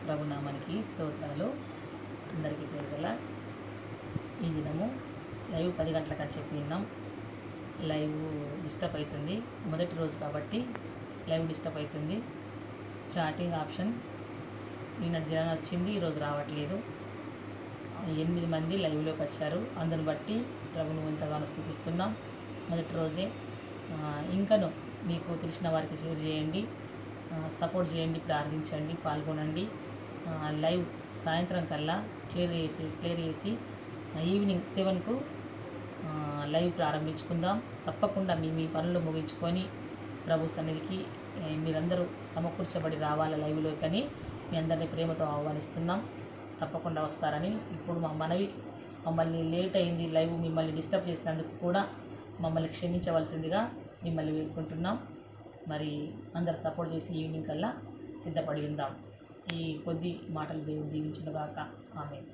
ప్రభునామానికి స్తోత్రాలు. అందరికీ ప్రైజ్ అలాడ్. ఈ దినము లైవ్ 10 గంటలకు అని చెప్పి విన్నాం. లైవ్ డిస్టర్బ్ అవుతుంది, మొదటి రోజు కాబట్టి లైవ్ డిస్టర్బ్ అవుతుంది. చాటింగ్ ఆప్షన్ నిన్నటి దినాన వచ్చింది, ఈరోజు రావట్లేదు. 8 మంది లైవ్లోకి వచ్చారు. అందుని బట్టి ప్రభును ఎంతగానో స్తుతిస్తున్నాం. మొదటి రోజే ఇంకను మీకు తెలిసిన వారికి షేర్ చేయండి, సపోర్ట్ చేయండి, ప్రార్థించండి, పాల్గొనండి. లైవ్ సాయంత్రం కల్లా క్లియర్ చేసి ఈవినింగ్ 7కు లైవ్ ప్రారంభించుకుందాం. తప్పకుండా మీ పనులు ముగించుకొని ప్రభు సన్నిధికి మీరందరూ సమకూర్చబడి రావాల లైవ్లోకని మీ అందరినీ ప్రేమతో ఆహ్వానిస్తున్నాం. తప్పకుండా వస్తారని ఇప్పుడు మా మనవి. మమ్మల్ని లేట్ అయింది, లైవ్ మిమ్మల్ని డిస్టర్బ్ చేసినందుకు కూడా మమ్మల్ని క్షమించవలసిందిగా మిమ్మల్ని వేడుకుంటున్నాం. మరి అందరు సపోర్ట్ చేసి ఈవినింగ్ కల్లా సిద్ధపడి ఉందాం. ఈ కొద్ది మాటలు దేవుడు దీవించునుగాక. ఆమేన్.